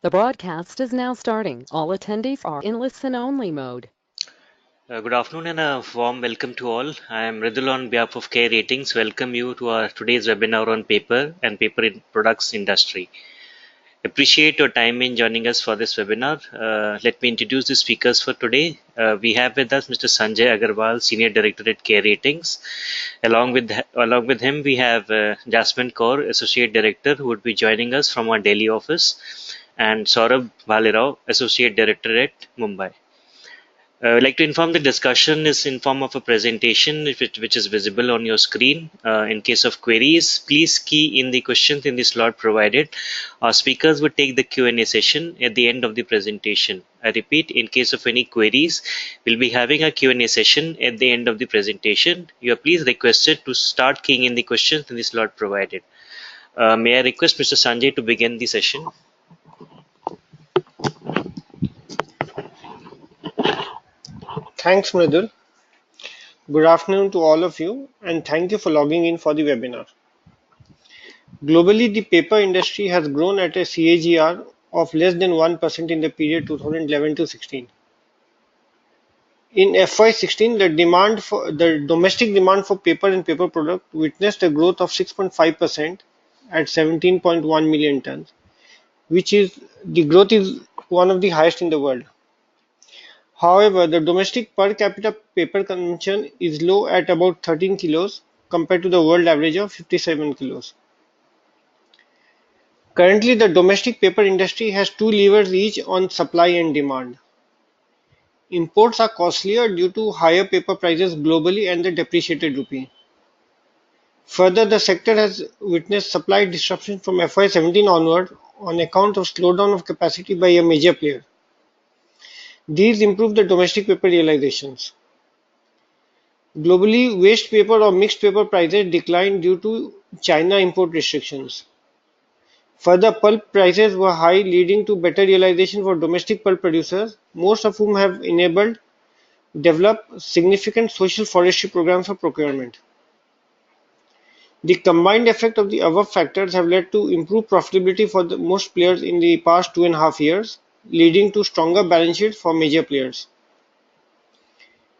The broadcast is now starting. All attendees are in listen-only mode. Good afternoon and a warm welcome to all. I am Ridul on behalf of Care Ratings. Welcome you to our today's webinar on paper and products industry. Appreciate your time in joining us for this webinar. Let me introduce the speakers for today. We have with us Mr. Sanjay Agarwal, Senior Director at Care Ratings. Along with him, we have Jasmeen Kaur, Associate Director, who would be joining us from our Delhi office, and Saurabh Bhalerao, Associate Director at Mumbai. I'd like to inform the discussion is in form of a presentation which is visible on your screen. In case of queries, please key in the questions in the slot provided. Our speakers will take the Q&A session at the end of the presentation. I repeat, in case of any queries, we'll be having a Q&A session at the end of the presentation. You are please requested to start keying in the questions in the slot provided. May I request Mr. Sanjay to begin the session? Thanks, Mridul. Good afternoon to all of you, and thank you for logging in for the webinar. Globally, the paper industry has grown at a CAGR of less than 1% in the period 2011 to 16. In FY16, the domestic demand for paper and paper product witnessed a growth of 6.5% at 17.1 million tons, which is the growth is one of the highest in the world. However, the domestic per capita paper consumption is low at about 13 kilos compared to the world average of 57 kilos. Currently, the domestic paper industry has two levers each on supply and demand. Imports are costlier due to higher paper prices globally and the depreciated rupee. Further, the sector has witnessed supply disruption from FY17 onward on account of slowdown of capacity by a major player. These improve the domestic paper realizations. Globally, waste paper or mixed paper prices declined due to China import restrictions. Further, pulp prices were high, leading to better realization for domestic pulp producers, most of whom have developed significant social forestry programs for procurement. The combined effect of the above factors have led to improved profitability for the most players in the past 2.5 years, leading to stronger balance sheets for major players.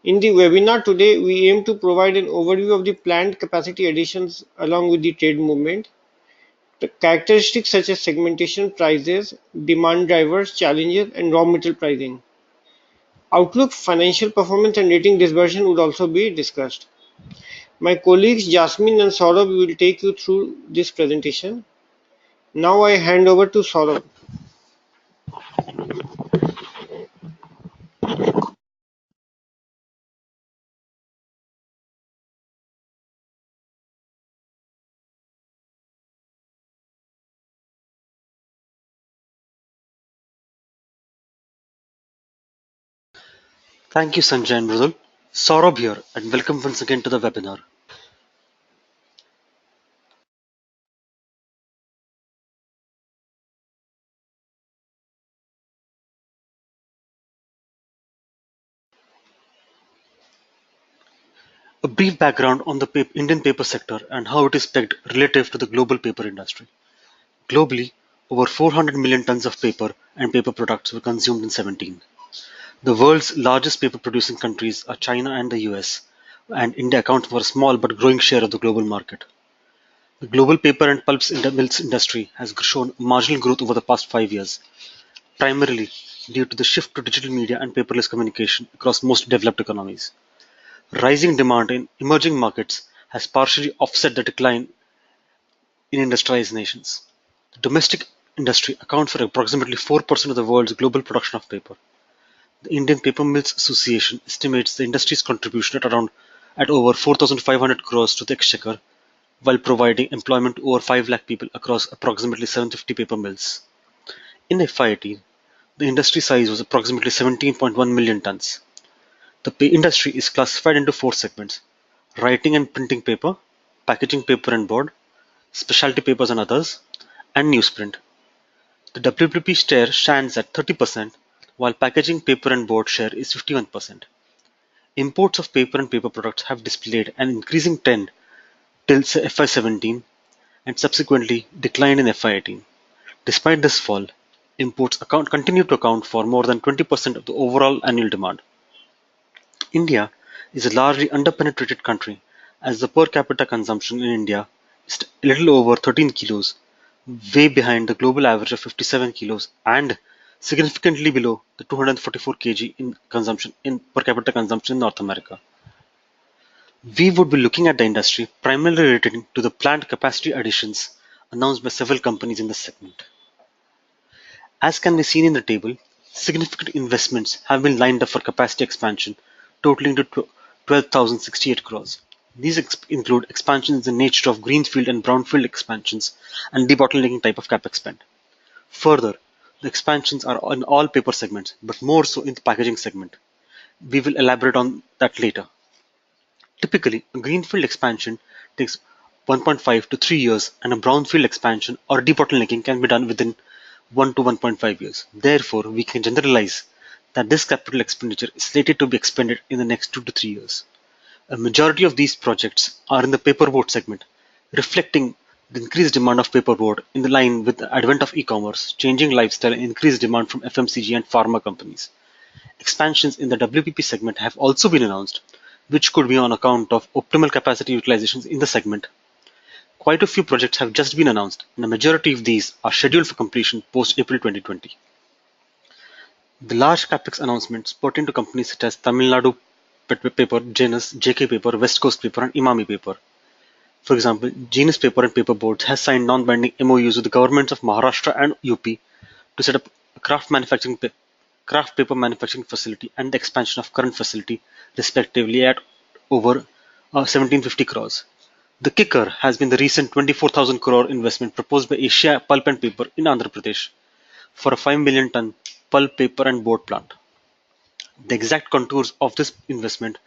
In the webinar today, we aim to provide an overview of the planned capacity additions along with the trade movement, the characteristics such as segmentation, prices, demand drivers, challenges, and raw material pricing. Outlook, financial performance, and rating dispersion would also be discussed. My colleagues Jasmeen and Saurabh will take you through this presentation. Now I hand over to Saurabh. Thank you, Sanjay and Mridul. Saurabh here, and welcome once again to the webinar. A brief background on the Indian paper sector and how it is pegged relative to the global paper industry. Globally, over 400 million tons of paper and paper products were consumed in 17. The world's largest paper producing countries are China and the US, and India accounts for a small but growing share of the global market. The global paper and pulp mills industry has shown marginal growth over the past 5 years, primarily due to the shift to digital media and paperless communication across most developed economies. Rising demand in emerging markets has partially offset the decline in industrialized nations. The domestic industry accounts for approximately 4% of the world's global production of paper. The Indian Paper Mills Association estimates the industry's contribution at over 4,500 crores to the exchequer, while providing employment to over 5 lakh people across approximately 750 paper mills. In FY18, the industry size was approximately 17.1 million tons. The industry is classified into four segments: writing and printing paper, packaging paper and board, specialty papers and others, and newsprint. The WPP share stands at 30%, while packaging paper and board share is 51%. Imports of paper and paper products have displayed an increasing trend till FY17 and subsequently declined in FY18. Despite this fall, Imports continue to account for more than 20% of the overall annual demand. India is a largely underpenetrated country, as the per capita consumption in India is a little over 13 kilos, way behind the global average of 57 kilos and significantly below the 244 kg in consumption in per capita consumption in North America. We would be looking at the industry primarily related to the plant capacity additions announced by several companies in this segment. As can be seen in the table, significant investments have been lined up for capacity expansion, totaling to 12,068 crores. These include expansions in nature of greenfield and brownfield expansions and debottlenecking type of Capex spend. Further, the expansions are in all paper segments, but more so in the packaging segment. We will elaborate on that later. Typically, a greenfield expansion takes 1.5 to 3 years, and a brownfield expansion or debottlenecking can be done within 1 to 1.5 years. Therefore, we can generalize that this capital expenditure is slated to be expended in the next 2 to 3 years. A majority of these projects are in the paperboard segment, reflecting the increased demand of paperboard in the line with the advent of e-commerce, changing lifestyle, and increased demand from FMCG and pharma companies. Expansions in the WPP segment have also been announced, which could be on account of optimal capacity utilizations in the segment. Quite a few projects have just been announced, and the majority of these are scheduled for completion post-April 2020. The large capex announcements pertain to companies such as Tamil Nadu Paper, Genus, JK Paper, West Coast Paper, and Imami Paper. For example, Genus Paper and Paper Boards has signed non-binding MOUs with the governments of Maharashtra and UP to set up a craft paper manufacturing facility and the expansion of current facility, respectively, at over 1750 crores. The kicker has been the recent 24,000 crore investment proposed by Asia Pulp and Paper in Andhra Pradesh for a 5 million ton pulp, paper, and board plant. The exact contours of this investment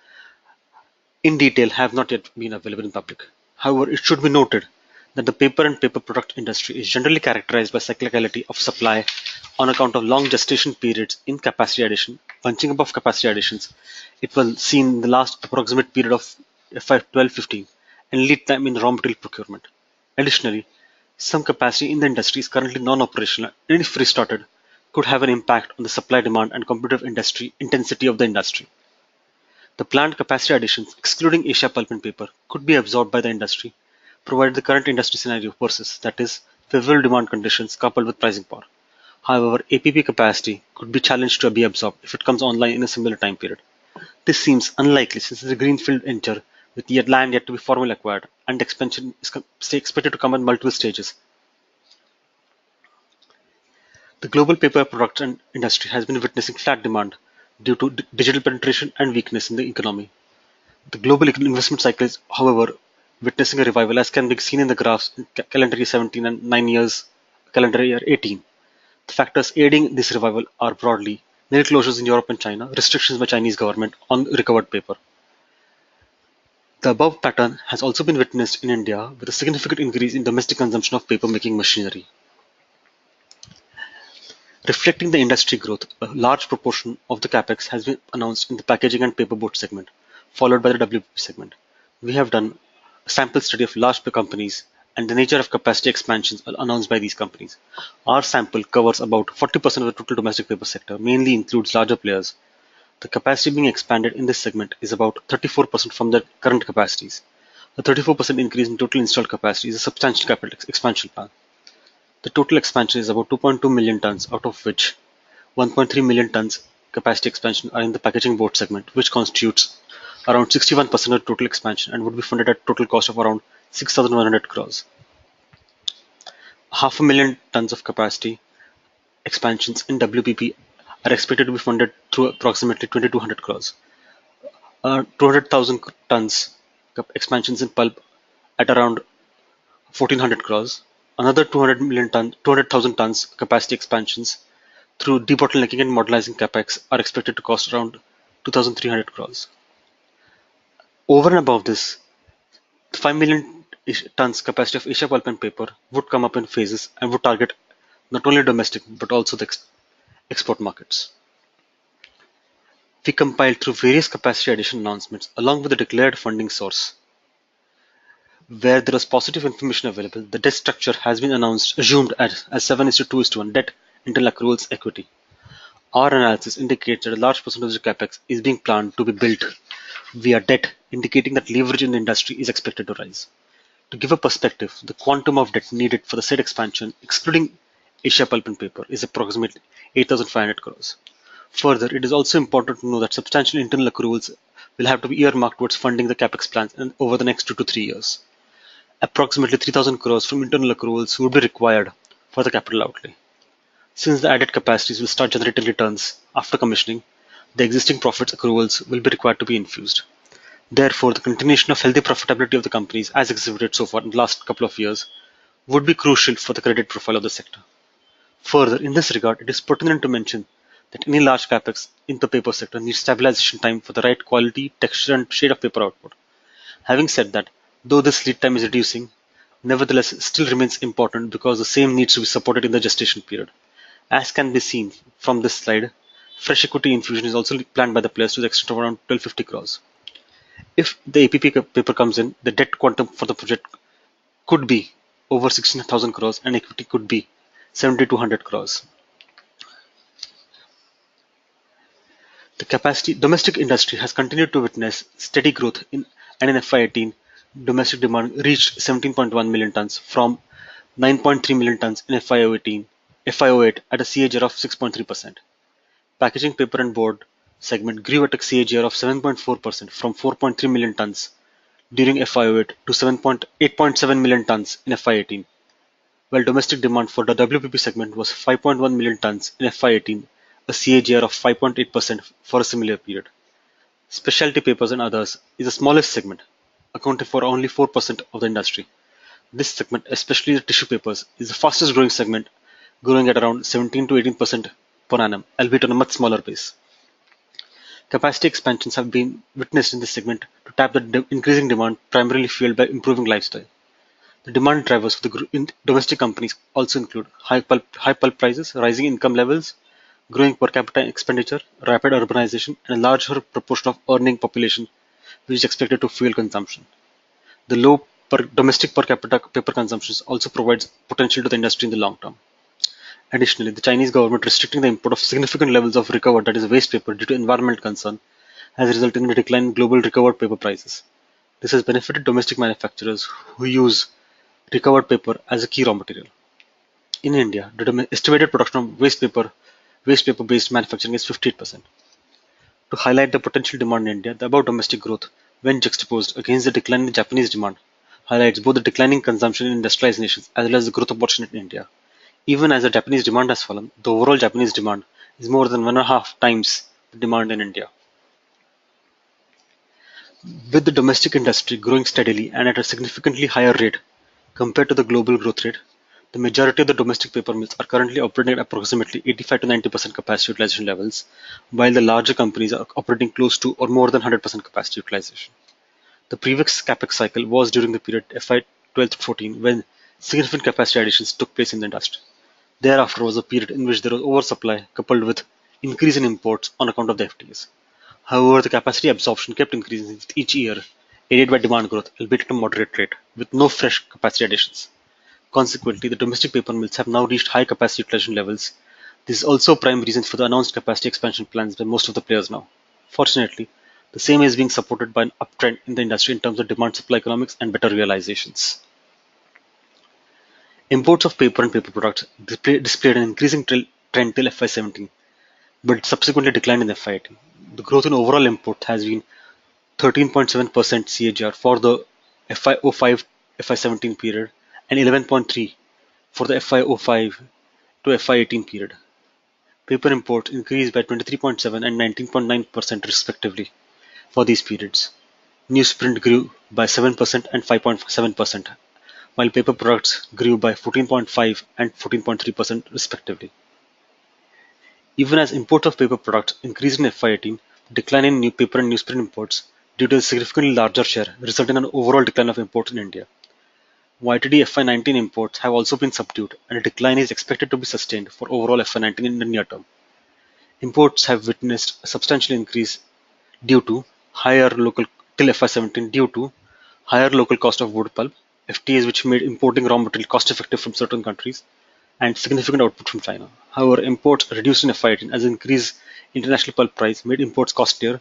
in detail have not yet been available in public. However, it should be noted that the paper and paper product industry is generally characterized by cyclicality of supply on account of long gestation periods in capacity addition, bunching up of capacity additions. It was seen in the last approximate period of FY 12-15 and lead time in raw material procurement. Additionally, some capacity in the industry is currently non-operational and if restarted, could have an impact on the supply demand and competitive industry intensity of the industry. The planned capacity additions, excluding Asia Pulp and Paper, could be absorbed by the industry, provided the current industry scenario persists, that is, favorable demand conditions coupled with pricing power. However, APP capacity could be challenged to be absorbed if it comes online in a similar time period. This seems unlikely since it is a greenfield venture with yet land yet to be formally acquired, and expansion is expected to come in multiple stages. The global paper production industry has been witnessing flat demand due to digital penetration and weakness in the economy. The global investment cycle is, however, witnessing a revival, as can be seen in the graphs in calendar year 17 and 9 years calendar year 18. The factors aiding this revival are broadly mill closures in Europe and China, restrictions by Chinese government on recovered paper. The above pattern has also been witnessed in India with a significant increase in domestic consumption of paper making machinery. Reflecting the industry growth, a large proportion of the capex has been announced in the packaging and paperboard segment, followed by the WPP segment. We have done a sample study of large companies and the nature of capacity expansions announced by these companies. Our sample covers about 40% of the total domestic paper sector, mainly includes larger players. The capacity being expanded in this segment is about 34% from the current capacities. The 34% increase in total installed capacity is a substantial capital expansion plan. The total expansion is about 2.2 million tons, out of which 1.3 million tons capacity expansion are in the packaging board segment, which constitutes around 61% of total expansion and would be funded at total cost of around 6,100 crores. Half a million tons of capacity expansions in WPP are expected to be funded through approximately 2,200 crores. 200,000 tons expansions in pulp at around 1,400 crores. Another 200,000 tons capacity expansions through debottlenecking and modernizing capex are expected to cost around 2,300 crores. Over and above this, 5 million tons capacity of Asia Pulp and Paper would come up in phases and would target not only domestic but also the export markets. We compiled through various capacity addition announcements along with the declared funding source. Where there was positive information available, the debt structure has been assumed as 7:2:1 debt internal accruals equity. Our analysis indicates that a large percentage of Capex is being planned to be built via debt, indicating that leverage in the industry is expected to rise. To give a perspective, the quantum of debt needed for the said expansion, excluding Asia Pulp and Paper, is approximately 8,500 crores. Further, it is also important to know that substantial internal accruals will have to be earmarked towards funding the Capex plans over the next 2 to 3 years. Approximately 3,000 crores from internal accruals would be required for the capital outlay. Since the added capacities will start generating returns after commissioning, the existing profits accruals will be required to be infused. Therefore, the continuation of healthy profitability of the companies as exhibited so far in the last couple of years would be crucial for the credit profile of the sector. Further, in this regard, it is pertinent to mention that any large capex in the paper sector needs stabilization time for the right quality, texture, and shade of paper output. Having said that, though this lead time is reducing, nevertheless it still remains important because the same needs to be supported in the gestation period. As can be seen from this slide, fresh equity infusion is also planned by the players to the extent of around 1250 crores. If the APP paper comes in, the debt quantum for the project could be over 16,000 crores and equity could be 7,200 crores. The capacity domestic industry has continued to witness steady growth and in FY18, domestic demand reached 17.1 million tons from 9.3 million tons in FY08 at a CAGR of 6.3%. Packaging paper and board segment grew at a CAGR of 7.4% from 4.3 million tons during FY08 to 8.7 million tons in FY18, while domestic demand for the WPP segment was 5.1 million tons in FY18, a CAGR of 5.8% for a similar period. Specialty papers and others is the smallest segment, accounting for only 4% of the industry. This segment, especially the tissue papers, is the fastest growing segment, growing at around 17 to 18% per annum, albeit on a much smaller base. Capacity expansions have been witnessed in this segment to tap the increasing demand, primarily fueled by improving lifestyle. The demand drivers for the domestic companies also include high pulp prices, rising income levels, growing per capita expenditure, rapid urbanization, and a larger proportion of earning population, which is expected to fuel consumption. The low domestic per capita paper consumption also provides potential to the industry in the long term. Additionally, the Chinese government restricting the import of significant levels of recovered, that is waste paper, due to environmental concern has resulted in a decline in global recovered paper prices. This has benefited domestic manufacturers who use recovered paper as a key raw material. In India, the estimated production of waste paper based manufacturing is 58%. To highlight the potential demand in India, the above domestic growth, when juxtaposed against the decline in Japanese demand, highlights both the declining consumption in industrialized nations as well as the growth opportunity in India. Even as the Japanese demand has fallen, the overall Japanese demand is more than 1.5 times the demand in India. With the domestic industry growing steadily and at a significantly higher rate compared to the global growth rate, the majority of the domestic paper mills are currently operating at approximately 85 to 90% capacity utilization levels, while the larger companies are operating close to or more than 100% capacity utilization. The previous Capex cycle was during the period FY 12 to 14 when significant capacity additions took place in the industry. Thereafter was a period in which there was oversupply coupled with increase in imports on account of the FTAs. However, the capacity absorption kept increasing with each year, aided by demand growth, albeit at a moderate rate, with no fresh capacity additions. Consequently, the domestic paper mills have now reached high capacity utilization levels. This is also a prime reason for the announced capacity expansion plans by most of the players now. Fortunately, the same is being supported by an uptrend in the industry in terms of demand-supply economics and better realizations. Imports of paper and paper products displayed an increasing trend till FY17, but subsequently declined in FY18. The growth in overall import has been 13.7% CAGR for the FY05 FY17 period and 11.3 for the FY05 to FY18 period. Paper imports increased by 23.7 and 19.9% respectively for these periods. Newsprint grew by 7% and 5.7%, while paper products grew by 14.5 and 14.3% respectively. Even as imports of paper products increased in FY18, the decline in new paper and newsprint imports due to a significantly larger share resulted in an overall decline of imports in India. YTD FY19 imports have also been subdued and a decline is expected to be sustained for overall FY19 in the near term. Imports have witnessed a substantial increase due to higher local till FY17 due to higher local cost of wood pulp, FTAs which made importing raw material cost effective from certain countries, and significant output from China. However, imports reduced in FY18 as increased international pulp price made imports costlier,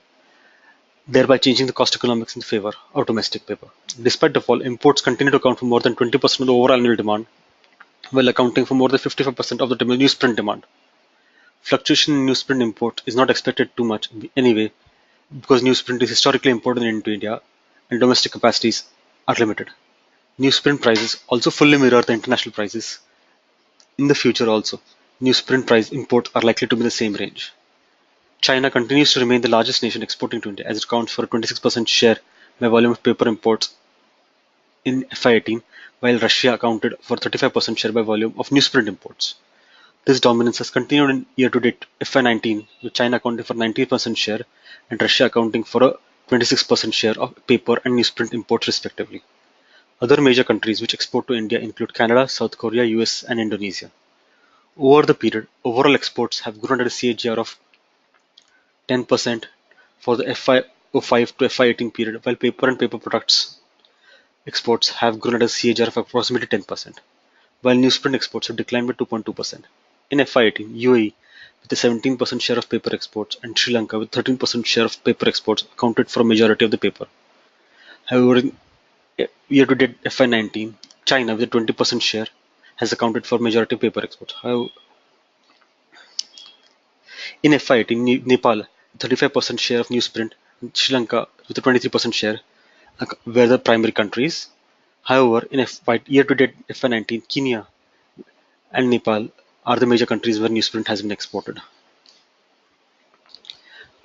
thereby changing the cost economics in favor of domestic paper. Despite the fall, imports continue to account for more than 20% of the overall annual demand, while accounting for more than 55% of the newsprint demand. Fluctuation in newsprint import is not expected too much anyway, because newsprint is historically imported into India and domestic capacities are limited. Newsprint prices also fully mirror the international prices. In the future also, newsprint price imports are likely to be in the same range. China continues to remain the largest nation exporting to India as it accounts for a 26% share by volume of paper imports in FY18, while Russia accounted for 35% share by volume of newsprint imports. This dominance has continued in year-to-date FY19, with China accounting for 19% share and Russia accounting for a 26% share of paper and newsprint imports respectively. Other major countries which export to India include Canada, South Korea, US, and Indonesia. Over the period, overall exports have grown at a CAGR of 10% for the FY05 to FY18 period, while paper and paper products exports have grown at a CAGR of approximately 10%, while newsprint exports have declined by 2.2%. In FY18, UAE, with a 17% share of paper exports, and Sri Lanka, with 13% share of paper exports, accounted for a majority of the paper. However, in year-to-date FY19, China, with a 20% share, has accounted for majority of paper exports. However, in FY18, Nepal, 35% share of newsprint, and Sri Lanka, with a 23% share, were the primary countries. However, in year-to-date FY19, Kenya and Nepal are the major countries where newsprint has been exported.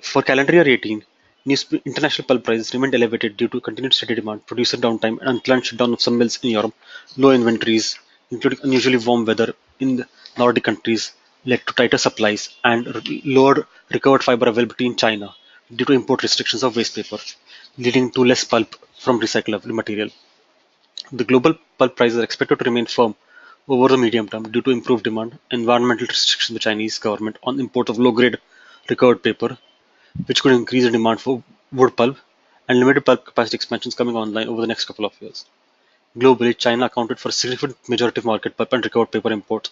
For calendar year 18, international pulp prices remained elevated due to continued steady demand, producer downtime, and unplanned shutdown of some mills in Europe. Low inventories, including unusually warm weather in the Nordic countries, led to tighter supplies and lower recovered fiber availability in China due to import restrictions of waste paper, leading to less pulp from recyclable material. The global pulp prices are expected to remain firm over the medium term due to improved demand, environmental restrictions of the Chinese government on import of low-grade recovered paper, which could increase the demand for wood pulp, and limited pulp capacity expansions coming online over the next couple of years. Globally, China accounted for a significant majority of market pulp and recovered paper imports,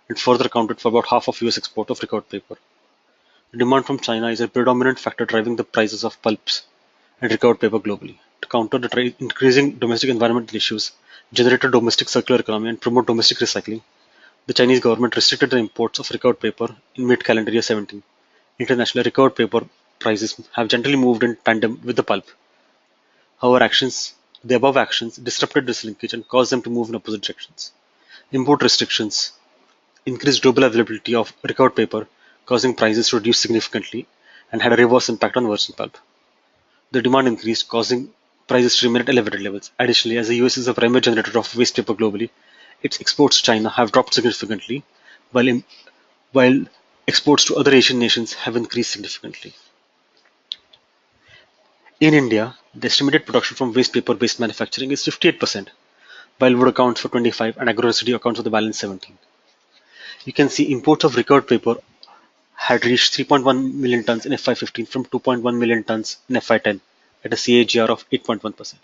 and further accounted for about half of US export of recovered paper. The demand from China is a predominant factor driving the prices of pulps and recovered paper globally. To counter the increasing domestic environmental issues, generate a domestic circular economy, and promote domestic recycling, the Chinese government restricted the imports of recovered paper in mid-calendar year 17. International recovered paper prices have generally moved in tandem with the pulp. However, the above actions disrupted this linkage and caused them to move in opposite directions. Import restrictions increased global availability of recovered paper, causing prices to reduce significantly, and had a reverse impact on virgin pulp. The demand increased, causing prices to remain at elevated levels. Additionally, as the US is a primary generator of waste paper globally, its exports to China have dropped significantly, while exports to other Asian nations have increased significantly. In India, the estimated production from waste paper-based manufacturing is 58%, while wood accounts for 25% and agro-residue accounts for the balance 17%. You can see imports of recovered paper had reached 3.1 million tons in FY15 from 2.1 million tons in FY10 at a CAGR of 8.1%.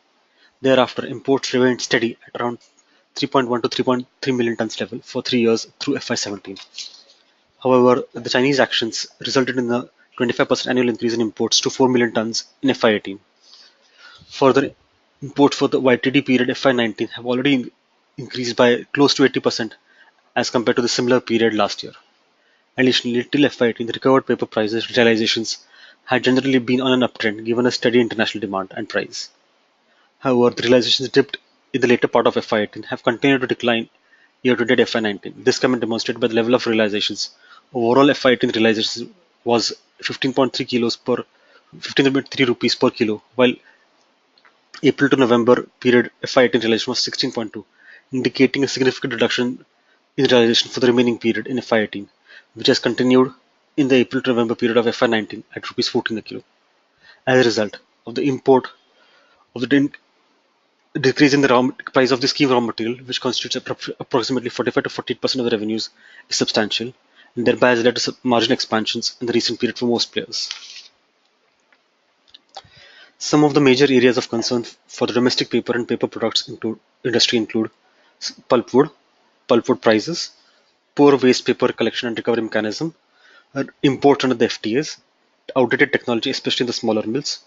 Thereafter, imports remained steady at around 3.1 to 3.3 million tons level for 3 years through FY17. However, the Chinese actions resulted in a 25% annual increase in imports to 4 million tons in FY18. Further, imports for the YTD period FY19 have already increased by close to 80% as compared to the similar period last year. Additionally, till FY18, the recovered paper prices realizations had generally been on an uptrend given a steady international demand and price. However, the realizations dipped in the later part of FY18 have continued to decline year-to-date FY19. This can be demonstrated by the level of realizations. Overall, FY18 realizations was 15.3 rupees per kilo, while April to November period FY18 realization was 16.2, indicating a significant reduction in realization for the remaining period in FY18, which has continued in the April to November period of FY19 at rupees 14 a kilo. As a result of the import of the decrease in the price of this key raw material, which constitutes approximately 45 to 48% of the revenues, is substantial, and thereby has led to margin expansions in the recent period for most players. Some of the major areas of concern for the domestic paper and paper products industry include pulpwood prices, poor waste paper collection and recovery mechanism, imports under the FTAs, outdated technology, especially in the smaller mills,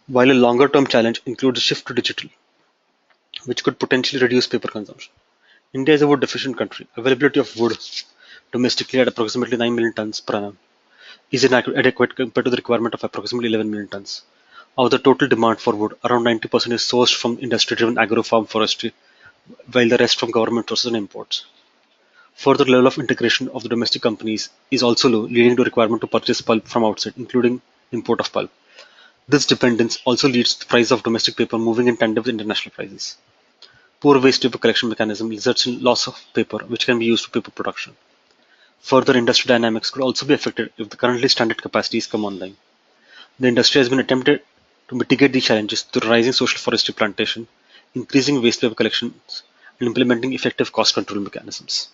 while a longer term challenge includes a shift to digital, which could potentially reduce paper consumption. India is a wood deficient country. Availability of wood domestically at approximately 9 million tons per annum is inadequate compared to the requirement of approximately 11 million tons. Of the total demand for wood, around 90% is sourced from industry-driven agro-farm forestry, while the rest from government sources and imports. Further level of integration of the domestic companies is also low, leading to requirement to purchase pulp from outside, including import of pulp. This dependence also leads to the price of domestic paper moving in tandem with international prices. Poor waste paper collection mechanism results in loss of paper, which can be used for paper production. Further industry dynamics could also be affected if the currently stranded capacities come online. The industry has been attempted to mitigate these challenges through rising social forestry plantation, increasing waste paper collections, and implementing effective cost control mechanisms.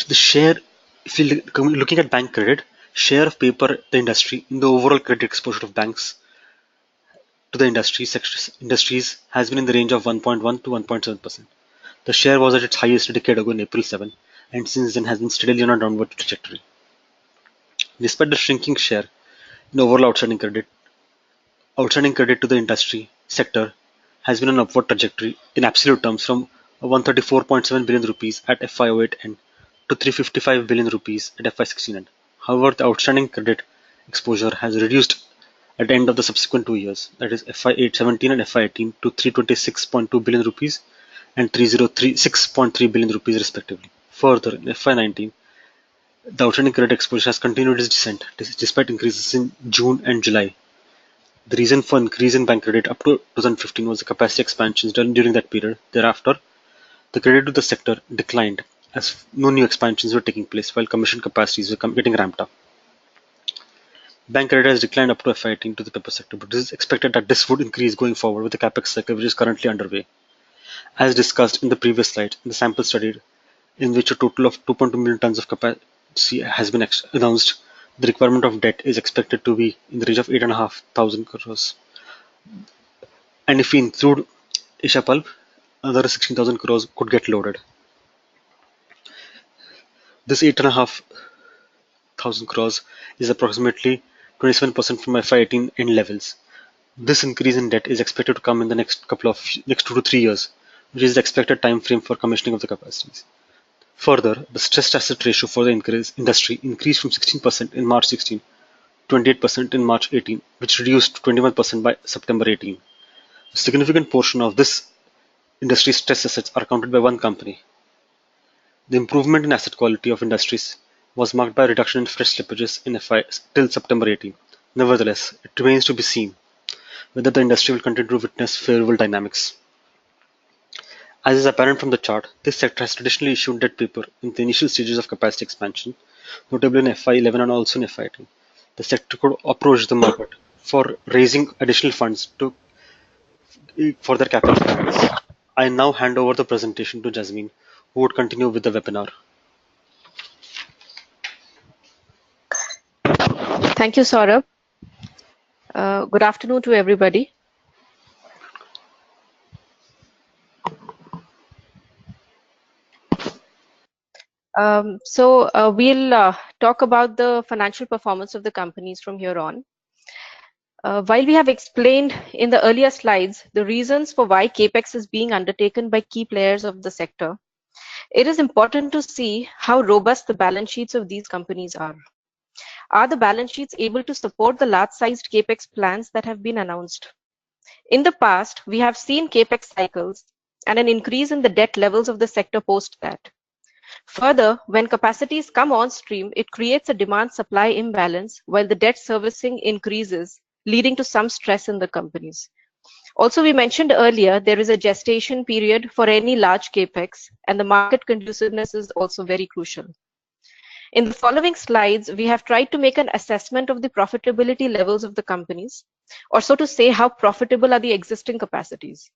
The share, if you're looking at bank credit, share of paper the industry in the overall credit exposure of banks to the industries has been in the range of 1.1 to 1.7%. The share was at its highest a decade ago in April 7, and since then has been steadily on a downward trajectory. Despite the shrinking share in overall outstanding credit to the industry sector has been on an upward trajectory in absolute terms from 134.7 billion rupees at FY08 end to 355 billion rupees at FY16 end. However, the outstanding credit exposure has reduced at the end of the subsequent 2 years, that is FY17 and FY18, to 326.2 billion rupees and 3036.3 billion rupees respectively. Further, in FY19, the outstanding credit exposure has continued its descent despite increases in June and July. The reason for increase in bank credit up to 2015 was the capacity expansions done during that period. Thereafter, the credit to the sector declined as no new expansions were taking place while commission capacities were getting ramped up. Bank credit has declined up to FY18 to the paper sector, but it is expected that this would increase going forward with the Capex cycle which is currently underway. As discussed in the previous slide, in the sample study, in which a total of 2.2 million tons of capacity has been announced, the requirement of debt is expected to be in the range of 8,500 crores. And if we include Asia Pulp, another 16,000 crores could get loaded. This 8,500 crores is approximately 27% from FY18 end levels. This increase in debt is expected to come in the next 2 to 3 years, which is the expected time frame for commissioning of the capacities. Further, the stressed asset ratio for the industry increased from 16% in March 16 to 28% in March 18, which reduced to 21% by September 18. A significant portion of this industry stress assets are accounted by one company. The improvement in asset quality of industries was marked by a reduction in fresh slippages in FI till September 18. Nevertheless, it remains to be seen whether the industry will continue to witness favorable dynamics. As is apparent from the chart, this sector has traditionally issued debt paper in the initial stages of capacity expansion, notably in FY11 and also in FY18. The sector could approach the market for raising additional funds for their capital plans. I now hand over the presentation to Jasmeen, who would continue with the webinar. Thank you, Saurabh. Good afternoon to everybody. We'll talk about the financial performance of the companies from here on. While we have explained in the earlier slides the reasons for why Capex is being undertaken by key players of the sector, it is important to see how robust the balance sheets of these companies are. Are the balance sheets able to support the large-sized Capex plans that have been announced? In the past, we have seen Capex cycles and an increase in the debt levels of the sector post that. Further, when capacities come on stream, it creates a demand-supply imbalance while the debt servicing increases, leading to some stress in the companies. Also, we mentioned earlier, there is a gestation period for any large Capex, and the market conduciveness is also very crucial. In the following slides, we have tried to make an assessment of the profitability levels of the companies, or so to say, how profitable are the existing capacities.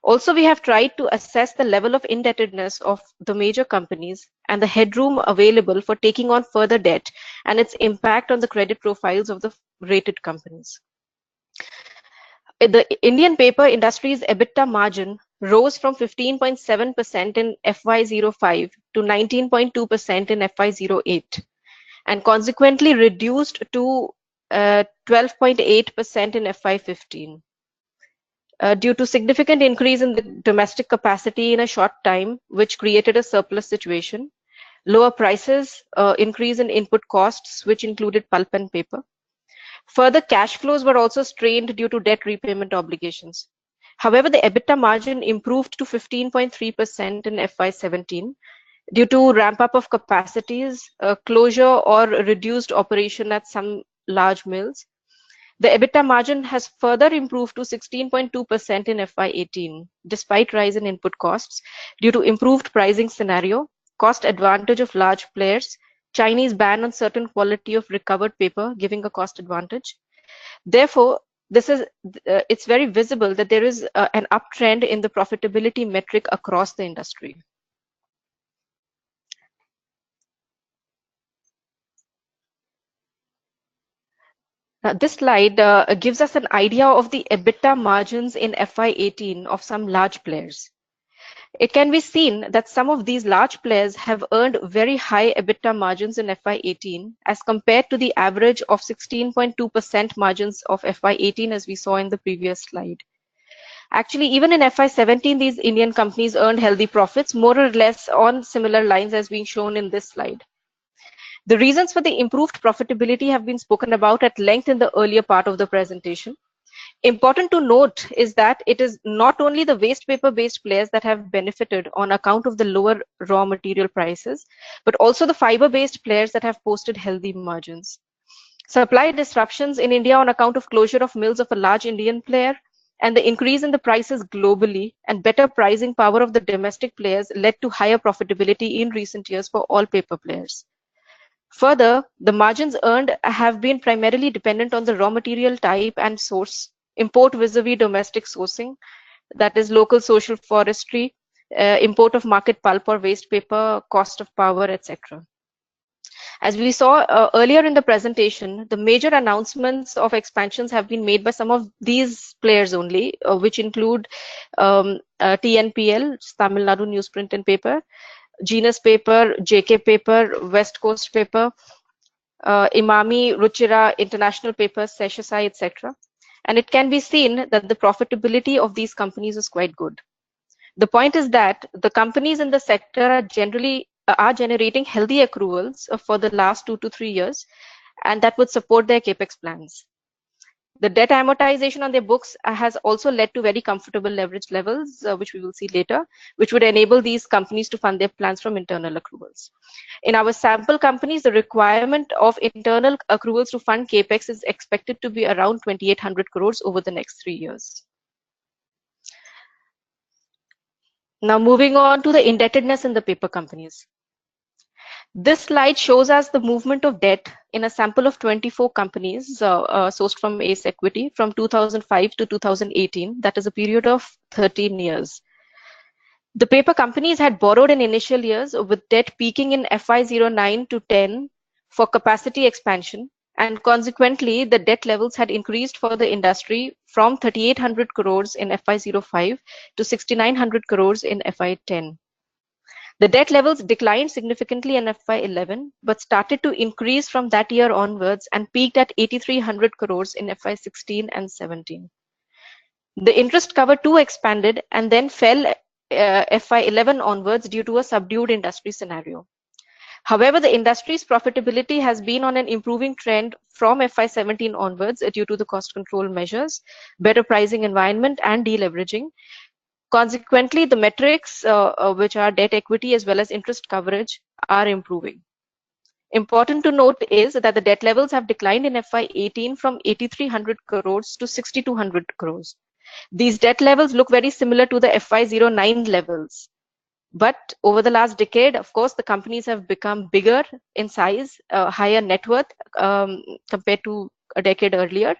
Also, we have tried to assess the level of indebtedness of the major companies and the headroom available for taking on further debt and its impact on the credit profiles of the rated companies. The Indian paper industry's EBITDA margin rose from 15.7% in FY05 to 19.2% in FY08, and consequently reduced to 12.8% in FY15. Due to significant increase in the domestic capacity in a short time, which created a surplus situation, lower prices, increase in input costs, which included pulp and paper. Further, cash flows were also strained due to debt repayment obligations. However, the EBITDA margin improved to 15.3% in FY17 due to ramp up of capacities, closure or reduced operation at some large mills. The EBITDA margin has further improved to 16.2% in FY18, despite rise in input costs due to improved pricing scenario, cost advantage of large players, Chinese ban on certain quality of recovered paper, giving a cost advantage. Therefore, it's very visible that there is an uptrend in the profitability metric across the industry. Now, this slide gives us an idea of the EBITDA margins in FY18 of some large players. It can be seen that some of these large players have earned very high EBITDA margins in FY18 as compared to the average of 16.2% margins of FY18 as we saw in the previous slide. Actually, even in FY17, these Indian companies earned healthy profits, more or less on similar lines as being shown in this slide. The reasons for the improved profitability have been spoken about at length in the earlier part of the presentation. Important to note is that it is not only the waste paper based players that have benefited on account of the lower raw material prices, but also the fiber based players that have posted healthy margins. Supply disruptions in India on account of closure of mills of a large Indian player and the increase in the prices globally and better pricing power of the domestic players led to higher profitability in recent years for all paper players. Further, the margins earned have been primarily dependent on the raw material type and source, import vis-a-vis domestic sourcing, that is local social forestry, import of market pulp or waste paper, cost of power, etc. As we saw earlier in the presentation, the major announcements of expansions have been made by some of these players only, which include TNPL, Tamil Nadu Newsprint and Paper, Genus Paper, JK Paper, West Coast Paper, Imami, Ruchira, International Paper, Seshasai, etc. And it can be seen that the profitability of these companies is quite good. The point is that the companies in the sector are generating healthy accruals for the last 2 to 3 years, and that would support their Capex plans. The debt amortization on their books has also led to very comfortable leverage levels, which we will see later, which would enable these companies to fund their plans from internal accruals. In our sample companies, the requirement of internal accruals to fund Capex is expected to be around 2,800 crores over the next 3 years. Now moving on to the indebtedness in the paper companies. This slide shows us the movement of debt in a sample of 24 companies sourced from ACE Equity from 2005 to 2018. That is a period of 13 years. The paper companies had borrowed in initial years with debt peaking in FY09 to 10 for capacity expansion, and consequently the debt levels had increased for the industry from 3,800 crores in FY05 to 6,900 crores in FY10. The debt levels declined significantly in FY11, but started to increase from that year onwards and peaked at 8,300 crores in FY16 and 17. The interest cover too expanded and then fell FY11 onwards due to a subdued industry scenario. However, the industry's profitability has been on an improving trend from FY17 onwards due to the cost control measures, better pricing environment, and deleveraging. Consequently, the metrics, which are debt equity as well as interest coverage, are improving. Important to note is that the debt levels have declined in FY18 from 8,300 crores to 6,200 crores. These debt levels look very similar to the FY09 levels. But over the last decade, of course, the companies have become bigger in size, higher net worth compared to a decade earlier.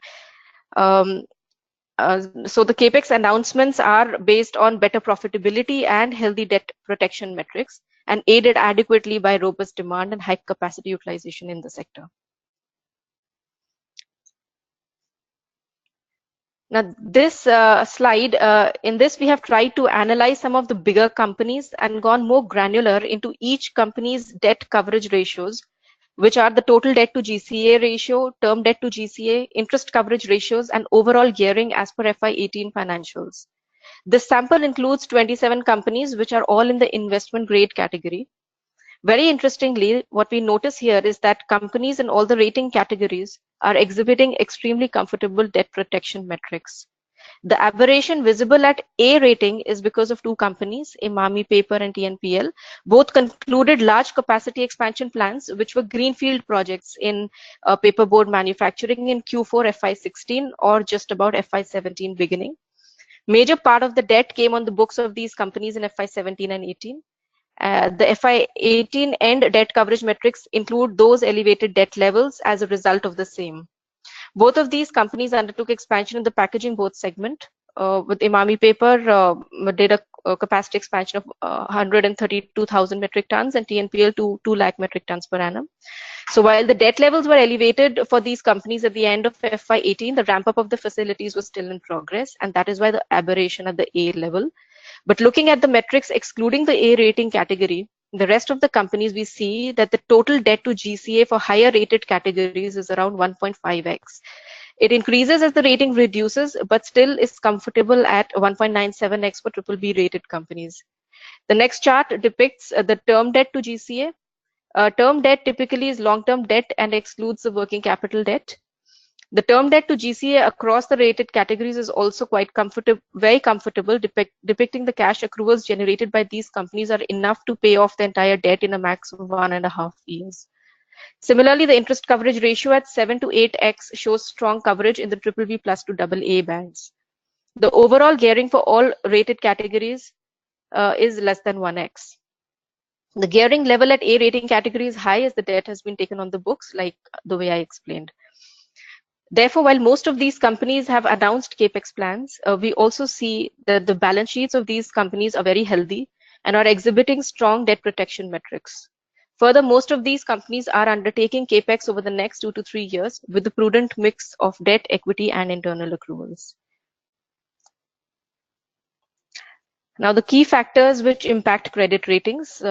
So the Capex announcements are based on better profitability and healthy debt protection metrics, and aided adequately by robust demand and high capacity utilization in the sector. Now, this slide, in this we have tried to analyze some of the bigger companies and gone more granular into each company's debt coverage ratios, which are the total debt to GCA ratio, term debt to GCA, interest coverage ratios, and overall gearing as per FY18 financials. This sample includes 27 companies, which are all in the investment grade category. Very interestingly, what we notice here is that companies in all the rating categories are exhibiting extremely comfortable debt protection metrics. The aberration visible at A rating is because of two companies, Emami Paper and TNPL. Both concluded large capacity expansion plans, which were greenfield projects in paperboard manufacturing in Q4 FY16 or just about FY17 beginning. Major part of the debt came on the books of these companies in FY17 and 18. The FY18 end debt coverage metrics include those elevated debt levels as a result of the same. Both of these companies undertook expansion in the packaging board segment. With Emami Paper, did a capacity expansion of 132,000 metric tons and TNPL to 2 lakh metric tons per annum. So while the debt levels were elevated for these companies at the end of FY18, the ramp up of the facilities was still in progress, and that is why the aberration at the A level. But looking at the metrics excluding the A rating category, the rest of the companies, we see that the total debt to GCA for higher rated categories is around 1.5x. It increases as the rating reduces, but still is comfortable at 1.97x for BBB rated companies. The next chart depicts the term debt to GCA. Term debt typically is long-term debt and excludes the working capital debt. The term debt to GCA across the rated categories is also quite comfortable, very comfortable, depicting the cash accruals generated by these companies are enough to pay off the entire debt in a max of 1.5 years. Similarly, the interest coverage ratio at 7 to 8x shows strong coverage in the BBB plus to AA bands. The overall gearing for all rated categories is less than 1x. The gearing level at A rating category is high as the debt has been taken on the books, like the way I explained. Therefore, while most of these companies have announced Capex plans, we also see that the balance sheets of these companies are very healthy and are exhibiting strong debt protection metrics. Further, most of these companies are undertaking Capex over the next 2 to 3 years with a prudent mix of debt, equity, and internal accruals. Now, the key factors which impact credit ratings.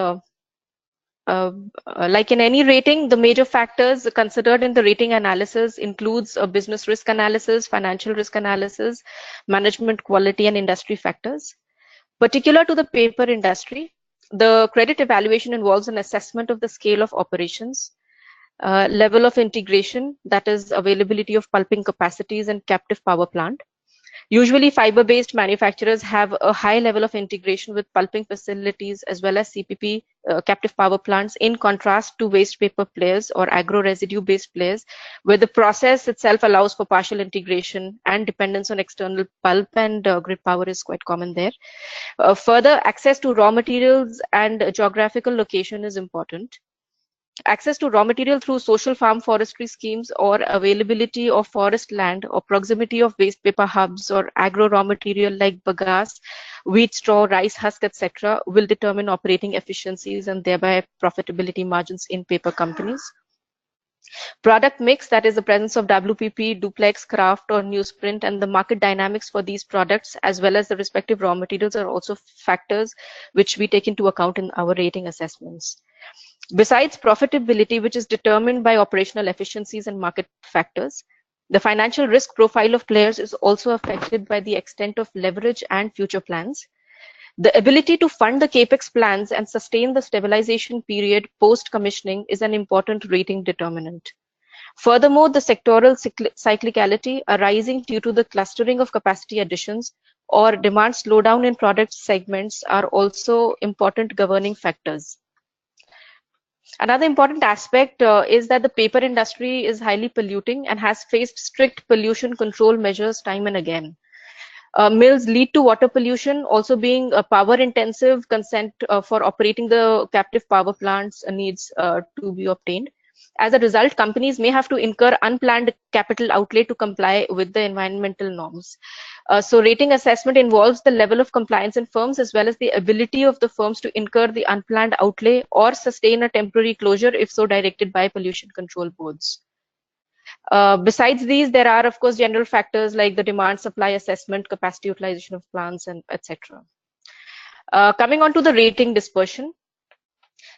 Like in any rating, the major factors considered in the rating analysis includes a business risk analysis, financial risk analysis, management quality, and industry factors. Particular to the paper industry, the credit evaluation involves an assessment of the scale of operations, level of integration, that is availability of pulping capacities and captive power plant. Usually fiber-based manufacturers have a high level of integration with pulping facilities as well as CPP captive power plants, in contrast to waste paper players or agro-residue based players, where the process itself allows for partial integration and dependence on external pulp and grid power is quite common there. Further, access to raw materials and geographical location is important. Access to raw material through social farm forestry schemes or availability of forest land or proximity of waste paper hubs or agro raw material like bagasse, wheat straw, rice husk, etc. will determine operating efficiencies and thereby profitability margins in paper companies. Product mix, that is the presence of WPP, duplex, kraft or newsprint, and the market dynamics for these products as well as the respective raw materials are also factors which we take into account in our rating assessments. Besides profitability, which is determined by operational efficiencies and market factors, the financial risk profile of players is also affected by the extent of leverage and future plans. The ability to fund the Capex plans and sustain the stabilization period post-commissioning is an important rating determinant. Furthermore, the sectoral cyclicality arising due to the clustering of capacity additions or demand slowdown in product segments are also important governing factors. Another important aspect is that the paper industry is highly polluting and has faced strict pollution control measures time and again. Mills lead to water pollution, also being power intensive. Consent for operating the captive power plants needs to be obtained. As a result, companies may have to incur unplanned capital outlay to comply with the environmental norms. So rating assessment involves the level of compliance in firms as well as the ability of the firms to incur the unplanned outlay or sustain a temporary closure if so directed by pollution control boards. Besides these, there are, of course, general factors like the demand supply assessment, capacity utilization of plants, and etc. Coming on to the rating dispersion,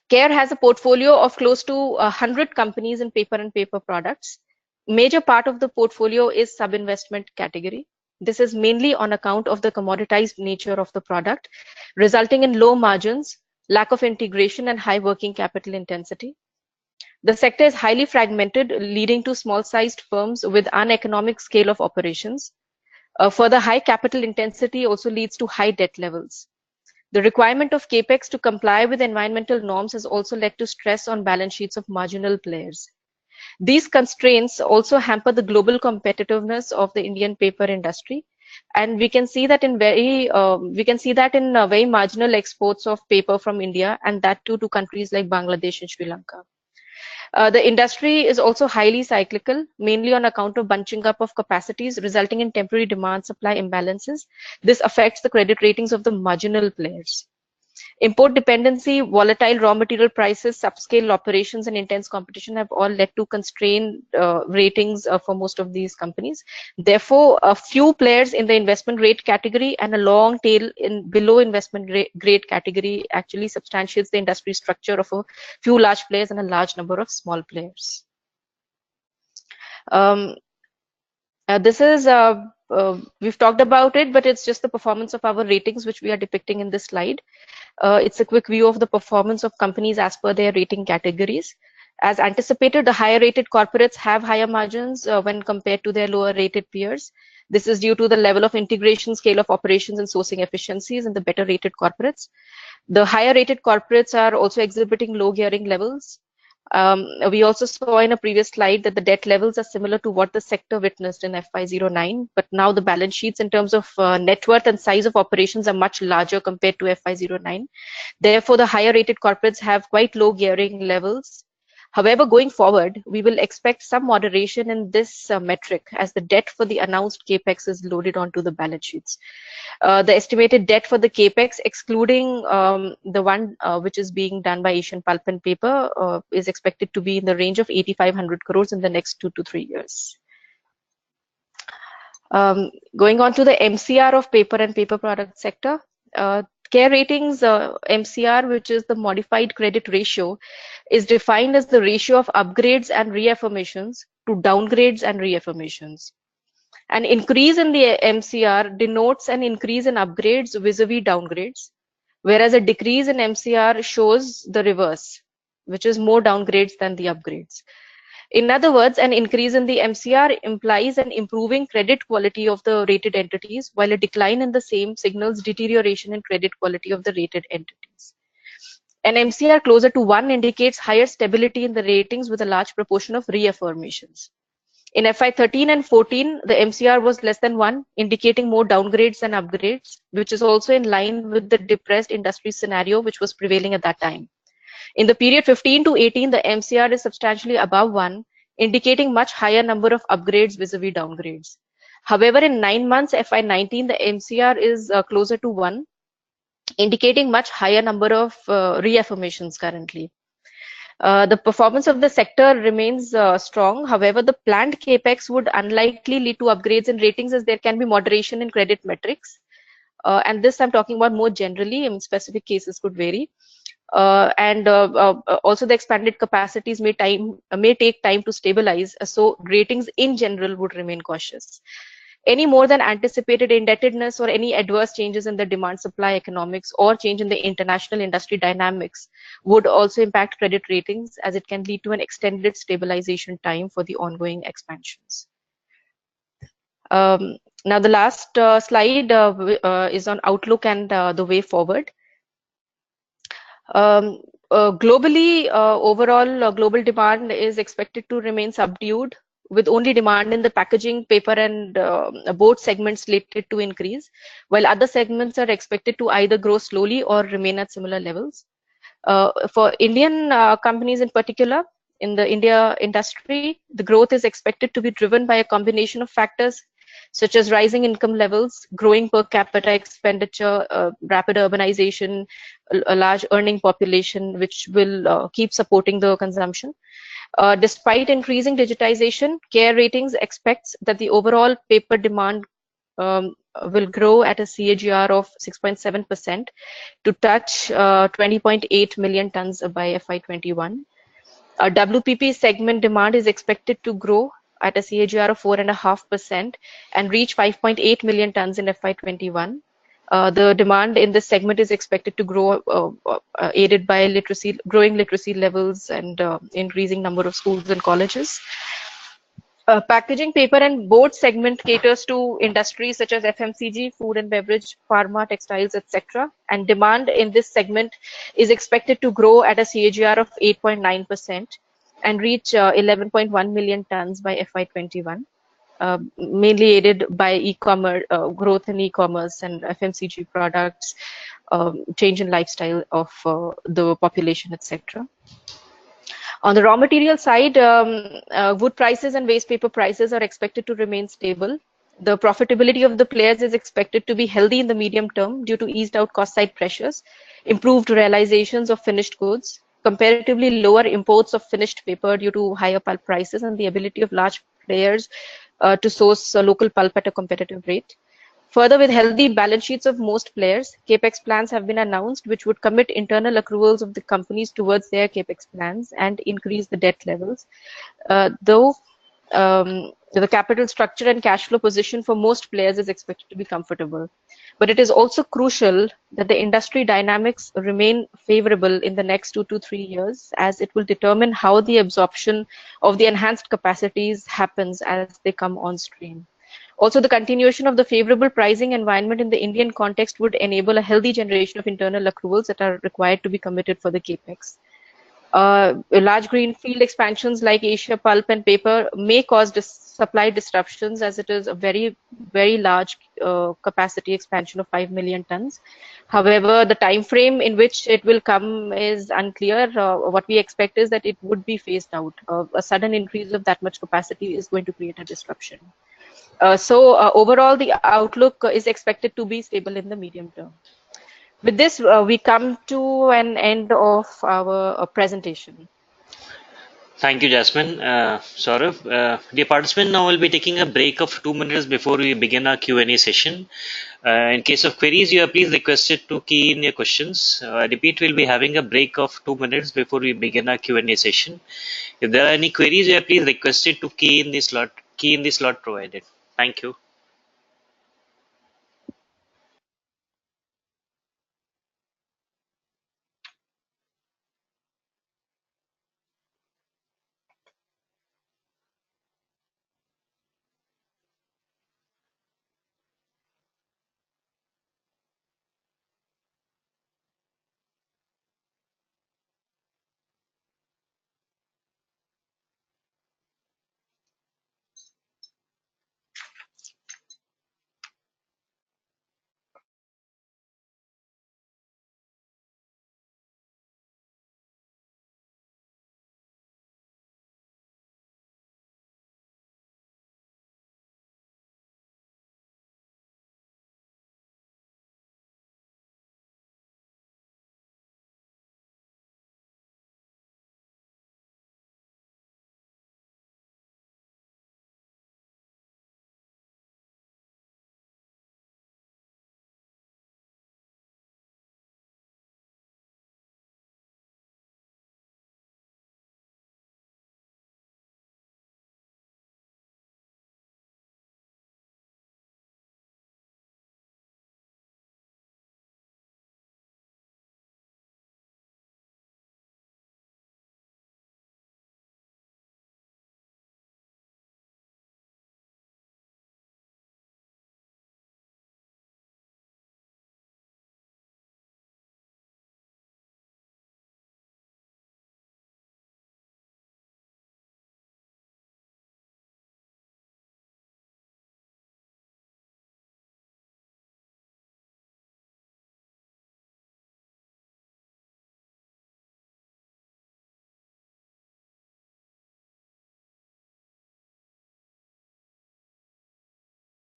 CARE has a portfolio of close to 100 companies in paper and paper products. Major part of the portfolio is sub-investment category. This is mainly on account of the commoditized nature of the product, resulting in low margins, lack of integration, and high working capital intensity. The sector is highly fragmented, leading to small-sized firms with uneconomic scale of operations. Further, high capital intensity also leads to high debt levels. The requirement of Capex to comply with environmental norms has also led to stress on balance sheets of marginal players. These constraints also hamper the global competitiveness of the Indian paper industry, and we can see that in very marginal exports of paper from India, and that too to countries like Bangladesh and Sri Lanka. The industry is also highly cyclical, mainly on account of bunching up of capacities, resulting in temporary demand-supply imbalances. This affects the credit ratings of the marginal players. Import dependency, volatile raw material prices, subscale operations, and intense competition have all led to constrained ratings for most of these companies. Therefore, a few players in the investment grade category and a long tail in below investment grade category actually substantiates the industry structure of a few large players and a large number of small players. This is we've talked about it, but it's just the performance of our ratings which we are depicting in this slide. It's a quick view of the performance of companies as per their rating categories. As anticipated, the higher rated corporates have higher margins when compared to their lower rated peers. This is due to the level of integration, scale of operations, and sourcing efficiencies in the better rated corporates. The higher rated corporates are also exhibiting low gearing levels. We also saw in a previous slide that the debt levels are similar to what the sector witnessed in FY09, but now the balance sheets in terms of net worth and size of operations are much larger compared to FY09. Therefore, the higher rated corporates have quite low gearing levels. However, going forward, we will expect some moderation in this metric as the debt for the announced Capex is loaded onto the balance sheets. The estimated debt for the Capex, excluding the one which is being done by Asian Pulp and Paper, is expected to be in the range of 8,500 crores in the next 2 to 3 years. Going on to the MCR of paper and paper product sector, CARE Ratings MCR, which is the modified credit ratio, is defined as the ratio of upgrades and reaffirmations to downgrades and reaffirmations. An increase in the MCR denotes an increase in upgrades vis-a-vis downgrades, whereas a decrease in MCR shows the reverse, which is more downgrades than the upgrades. In other words, an increase in the MCR implies an improving credit quality of the rated entities, while a decline in the same signals deterioration in credit quality of the rated entities. An MCR closer to 1 indicates higher stability in the ratings with a large proportion of reaffirmations. In FY13 and 14, the MCR was less than 1, indicating more downgrades than upgrades, which is also in line with the depressed industry scenario which was prevailing at that time. In the period 15 to 18, the MCR is substantially above 1, indicating much higher number of upgrades vis-a-vis downgrades. However, in 9 months FY19, the MCR is closer to 1, indicating much higher number of reaffirmations currently. The performance of the sector remains strong. However, the planned Capex would unlikely lead to upgrades in ratings as there can be moderation in credit metrics. And this I'm talking about more generally, in specific cases could vary. Also the expanded capacities may take time to stabilize, so ratings in general would remain cautious. Any more than anticipated indebtedness or any adverse changes in the demand supply economics or change in the international industry dynamics would also impact credit ratings, as it can lead to an extended stabilization time for the ongoing expansions. Now the last slide is on outlook and the way forward. Globally, overall global demand is expected to remain subdued, with only demand in the packaging, paper, and board segments slated to increase, while other segments are expected to either grow slowly or remain at similar levels. For Indian companies in particular, in the India industry, the growth is expected to be driven by a combination of factors such as rising income levels, growing per capita expenditure, rapid urbanization, a large earning population, which will keep supporting the consumption. Despite increasing digitization, CARE Ratings expects that the overall paper demand will grow at a CAGR of 6.7% to touch 20.8 million tons by FY21. WPP segment demand is expected to grow at a CAGR of 4.5% and reach 5.8 million tons in FY21. The demand in this segment is expected to grow, aided by growing literacy levels and increasing number of schools and colleges. Packaging paper and board segment caters to industries such as FMCG, food and beverage, pharma, textiles, etc. And demand in this segment is expected to grow at a CAGR of 8.9% and reach 11.1 million tons by FY21. Mainly aided by e-commerce, growth in e-commerce and FMCG products, change in lifestyle of the population, etc. On the raw material side, wood prices and waste paper prices are expected to remain stable. The profitability of the players is expected to be healthy in the medium term due to eased out cost side pressures, improved realizations of finished goods, comparatively lower imports of finished paper due to higher pulp prices, and the ability of large players to source local pulp at a competitive rate. Further, with healthy balance sheets of most players, Capex plans have been announced which would commit internal accruals of the companies towards their Capex plans and increase the debt levels. Though the capital structure and cash flow position for most players is expected to be comfortable. But it is also crucial that the industry dynamics remain favorable in the next 2 to 3 years, as it will determine how the absorption of the enhanced capacities happens as they come on stream. Also, the continuation of the favorable pricing environment in the Indian context would enable a healthy generation of internal accruals that are required to be committed for the Capex. Large greenfield expansions like Asia Pulp and Paper may cause supply disruptions, as it is a very, very large capacity expansion of 5 million tons. However, the time frame in which it will come is unclear. What we expect is that it would be phased out. A sudden increase of that much capacity is going to create a disruption. Overall, the outlook is expected to be stable in the medium term. With this, we come to an end of our presentation. Thank you, Jasmine. Saurabh, dear participant, now we'll be taking a break of 2 minutes before we begin our Q&A session. In case of queries, you are please requested to key in your questions. I repeat, we'll be having a break of 2 minutes before we begin our Q&A session. If there are any queries, you are please requested to key in the slot provided. Thank you.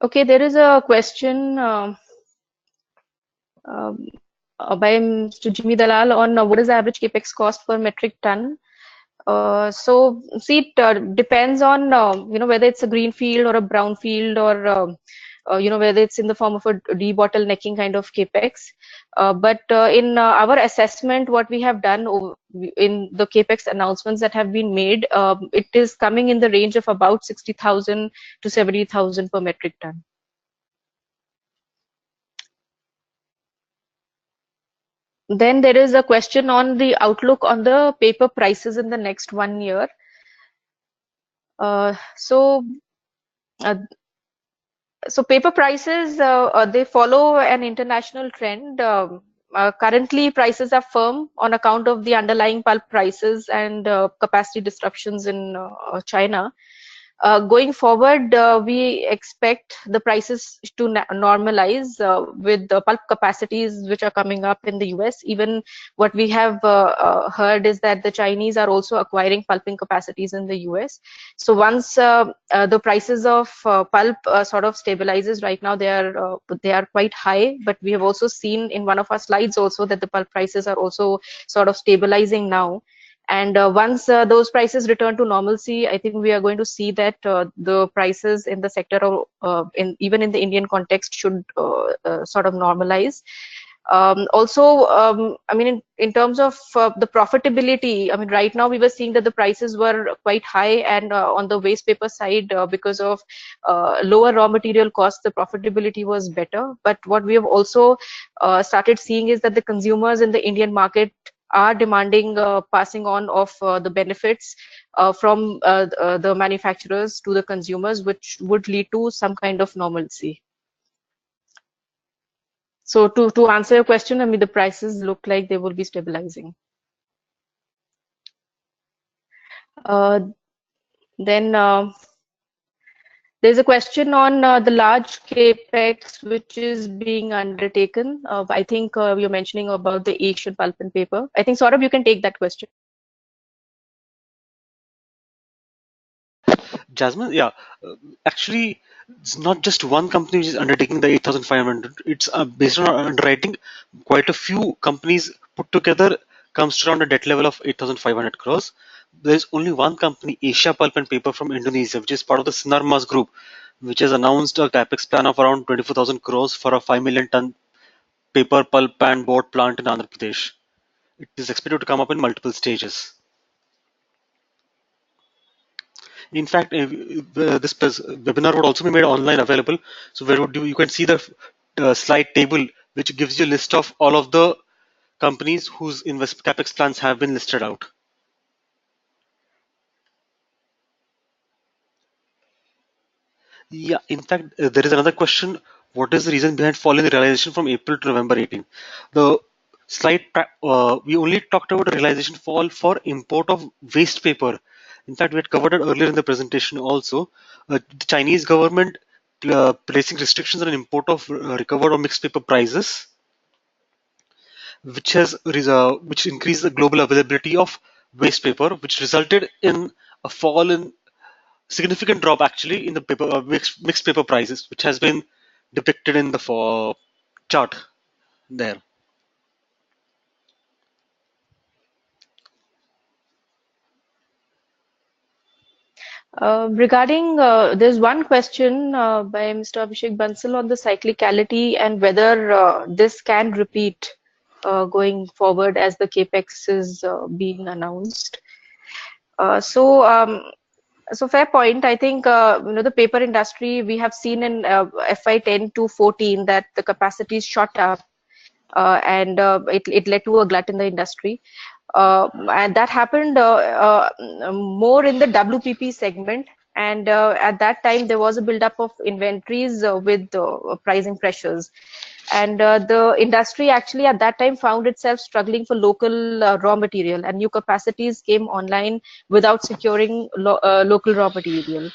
Okay, there is a question by Mr. Jimmy Dalal on what is the average capex cost per metric ton. So see, it depends on whether it's a green field or a brown field, or whether it's in the form of a debottlenecking kind of capex. But in our assessment, what we have done in the capex announcements that have been made, it is coming in the range of about 60,000 to 70,000 per metric ton. Then there is a question on the outlook on the paper prices in the next 1 year. So paper prices, they follow an international trend. Currently, prices are firm on account of the underlying pulp prices and capacity disruptions in China. Going forward, we expect the prices to normalize with the pulp capacities which are coming up in the US. Even what we have heard is that the Chinese are also acquiring pulping capacities in the US. So once the prices of pulp sort of stabilizes, right now they are quite high, but we have also seen in one of our slides also that the pulp prices are also sort of stabilizing now. And once those prices return to normalcy, I think we are going to see that the prices in the sector, even in the Indian context, should sort of normalize. Also, I mean, in terms of the profitability, I mean, right now we were seeing that the prices were quite high, and on the waste paper side, because of lower raw material costs, the profitability was better. But what we have also started seeing is that the consumers in the Indian market are demanding passing on of the benefits from the manufacturers to the consumers, which would lead to some kind of normalcy. So to answer your question, I mean, the prices look like they will be stabilizing. Then there's a question on the large capex which is being undertaken. I think you're mentioning about the Asian pulp and paper. I think Saurabh, you can take that question. Jasmine, yeah, actually, it's not just one company which is undertaking the 8,500. It's based on our underwriting. Quite a few companies put together comes to around a debt level of 8,500 crores. There's only one company, Asia Pulp and Paper from Indonesia, which is part of the Sinarmas Group, which has announced a capex plan of around 24,000 crores for a 5 million ton paper, pulp, and board plant in Andhra Pradesh. It is expected to come up in multiple stages. In fact, this webinar would also be made online available. So where would you can see the slide table, which gives you a list of all of the companies whose capex plans have been listed out. Yeah, in fact, there is another question. What is the reason behind fall in the realization from April to November 18? The slide, we only talked about a realization fall for import of waste paper. In fact, we had covered it earlier in the presentation also. The Chinese government placing restrictions on import of recovered or mixed paper prices, which increased the global availability of waste paper, which resulted in a fall in significant drop actually in the paper mixed paper prices, which has been depicted in the chart there. Regarding, there's one question by Mr. Abhishek Bansal on the cyclicality and whether this can repeat going forward as the capex is being announced. So fair point. I think the paper industry, we have seen in FY 10 to 14 that the capacities shot up, and it led to a glut in the industry. And that happened more in the WPP segment. And at that time, there was a buildup of inventories with pricing pressures. And the industry actually at that time found itself struggling for local raw material, and new capacities came online without securing local raw material.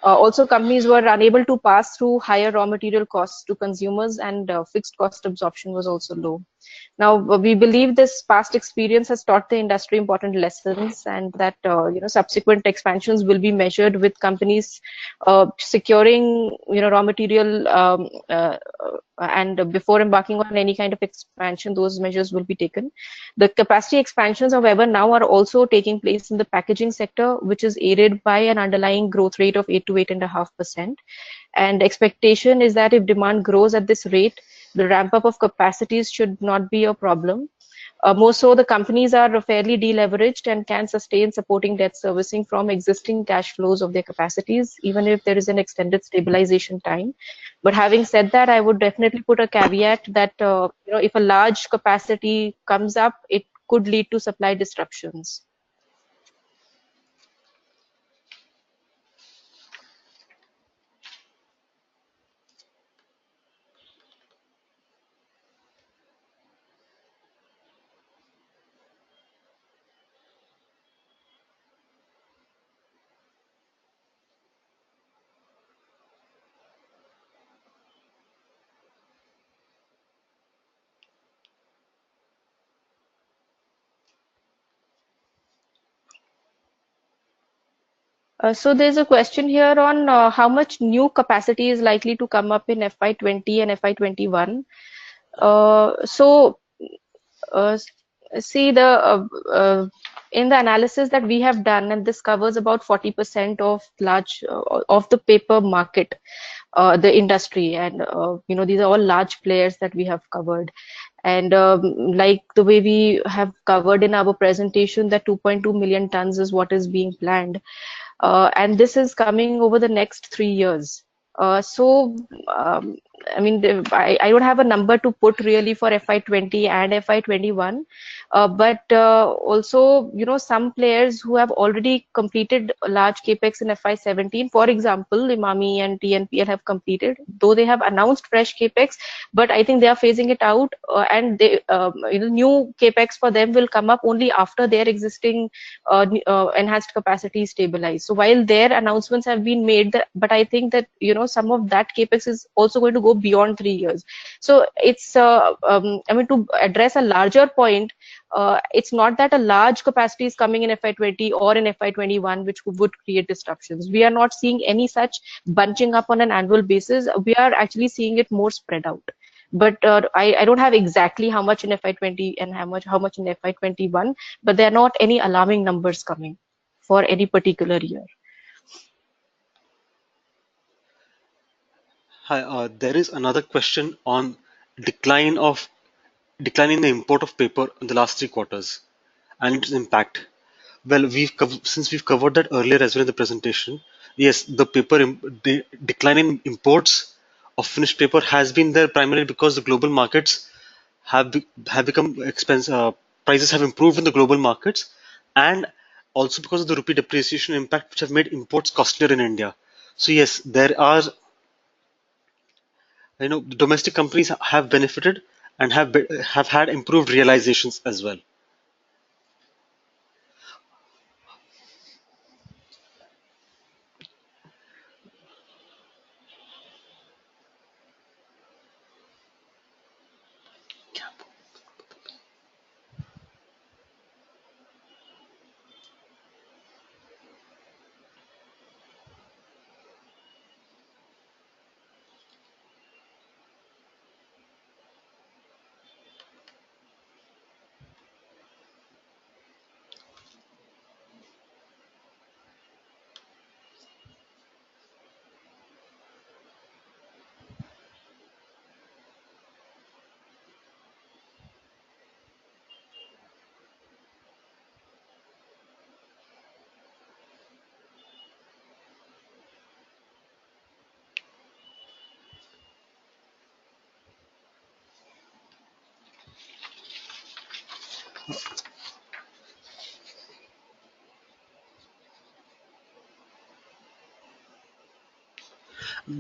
Also, companies were unable to pass through higher raw material costs to consumers, and fixed cost absorption was also low. Now, we believe this past experience has taught the industry important lessons, and that subsequent expansions will be measured with companies securing raw material, and before embarking on any kind of expansion, those measures will be taken. The capacity expansions, however, now are also taking place in the packaging sector, which is aided by an underlying growth rate of 8 to 8.5%. And expectation is that if demand grows at this rate, the ramp up of capacities should not be a problem. More so, the companies are fairly deleveraged and can sustain supporting debt servicing from existing cash flows of their capacities, even if there is an extended stabilization time. But having said that, I would definitely put a caveat that if a large capacity comes up, it could lead to supply disruptions. So there's a question here on how much new capacity is likely to come up in FY20 and FY21. So uh, see in the analysis that we have done, and this covers about 40% of of the paper market, the industry, and these are all large players that we have covered. And like the way we have covered in our presentation, that 2.2 million tons is what is being planned, and this is coming over the next 3 years. So, I mean, I don't have a number to put really for FY20 and FY21, but also, some players who have already completed a large capex in FY17, for example, Imami and TNPL have completed, though they have announced fresh capex, but I think they are phasing it out, and new capex for them will come up only after their existing enhanced capacity stabilize. So while their announcements have been made, but I think that some of that capex is also going to go beyond 3 years. So it's I mean, to address a larger point, it's not that a large capacity is coming in FY20 or in FY21 which would create disruptions. We are not seeing any such bunching up on an annual basis. We are actually seeing it more spread out. But I don't have exactly how much in FY20 and how much in FY21, but there are not any alarming numbers coming for any particular year. Hi, there is another question on decline of decline in the import of paper in the last 3 quarters and its impact. Well, since we've covered that earlier as well in the presentation. Yes, the decline in imports of finished paper has been there primarily because the global markets have become expensive. Prices have improved in the global markets, and also because of the rupee depreciation impact, which have made imports costlier in India. So yes, there are, the domestic companies have benefited and have had improved realizations as well.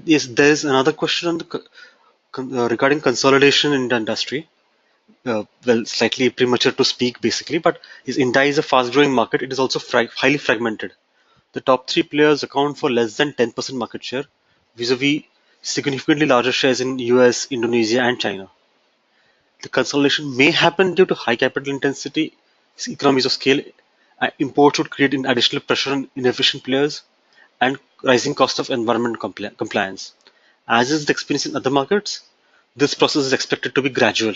Yes, there is another question on regarding consolidation in the industry. Well, slightly premature to speak basically, but India is a fast-growing market. It is also highly fragmented. The top three players account for less than 10% market share, vis-a-vis significantly larger shares in US, Indonesia, and China. The consolidation may happen due to high capital intensity, economies of scale. Imports would create an additional pressure on inefficient players and rising cost of environment compliance. As is the experience in other markets, this process is expected to be gradual.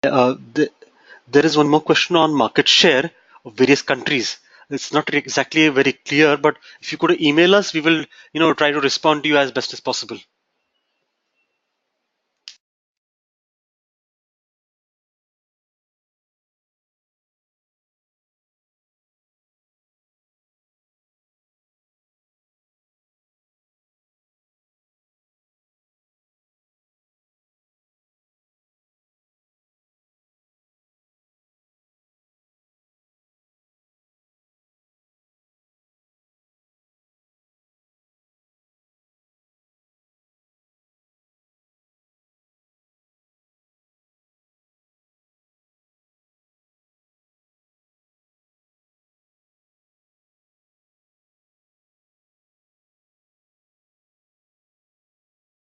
Uh, the, there is one more question on market share of various countries. It's not exactly very clear, but if you could email us, we will, try to respond to you as best as possible.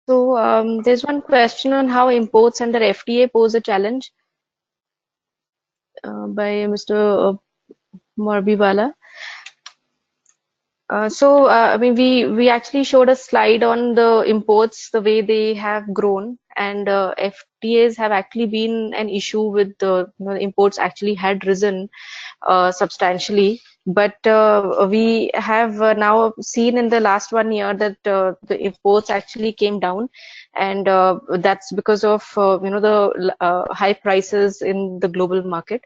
So there's one question on how imports under FTA pose a challenge by Mr. Morbiwala. I mean, we actually showed a slide on the imports, the way they have grown, and FTAs have actually been an issue with the imports actually had risen substantially. But we have now seen in the last 1 year that the imports actually came down, and that's because of the high prices in the global market.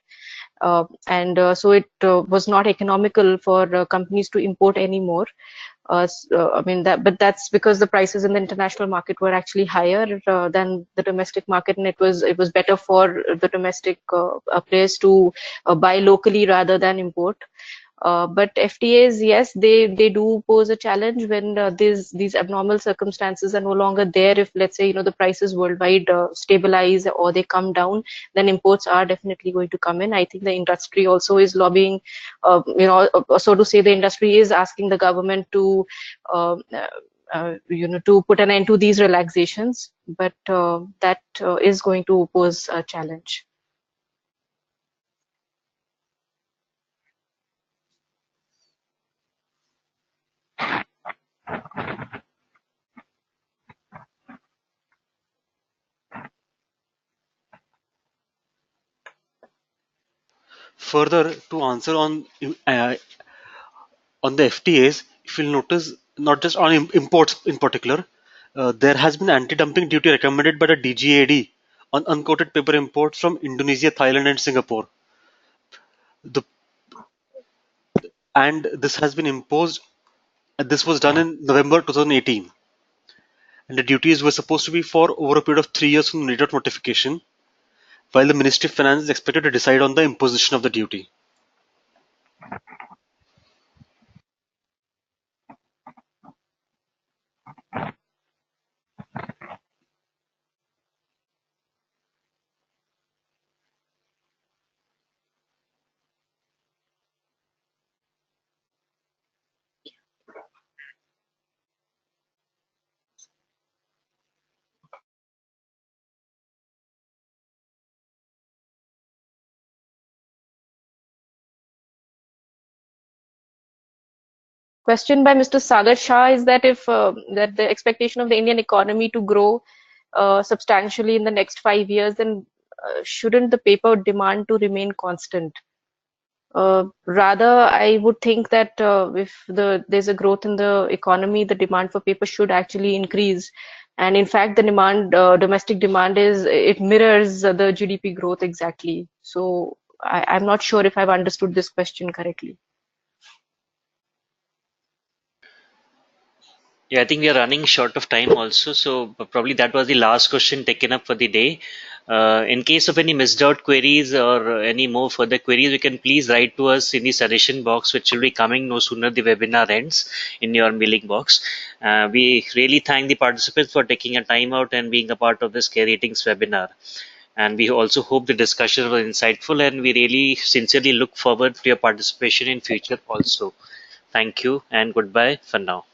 So it was not economical for companies to import anymore. I mean but that's because the prices in the international market were actually higher than the domestic market, and it was better for the domestic players to buy locally rather than import. But FTAs, yes, they do pose a challenge when these abnormal circumstances are no longer there. If, let's say, the prices worldwide stabilize or they come down, then imports are definitely going to come in. I think the industry also is lobbying, so to say, the industry is asking the government to to put an end to these relaxations, but that is going to pose a challenge. Further, to answer on the FTAs, if you'll notice, not just on imports in particular, there has been anti-dumping duty recommended by the DGAD on uncoated paper imports from Indonesia, Thailand, and Singapore. The and this has been imposed. This was done in November 2018, and the duties were supposed to be for over a period of 3 years from the date of notification, while the Ministry of Finance is expected to decide on the imposition of the duty. Question by Mr. Sagar Shah is that if that the expectation of the Indian economy to grow substantially in the next 5 years, then shouldn't the paper demand to remain constant? Rather, I would think that if there's a growth in the economy, the demand for paper should actually increase. And in fact, the domestic demand it mirrors the GDP growth exactly. So I'm not sure if I've understood this question correctly. Yeah, I think we are running short of time also, so probably that was the last question taken up for the day. In case of any missed out queries or any more further queries, you can please write to us in the suggestion box, which will be coming no sooner the webinar ends in your mailing box. We really thank the participants for taking a time out and being a part of this Care Ratings webinar. And we also hope the discussion was insightful, and we really sincerely look forward to your participation in future also. Thank you and goodbye for now.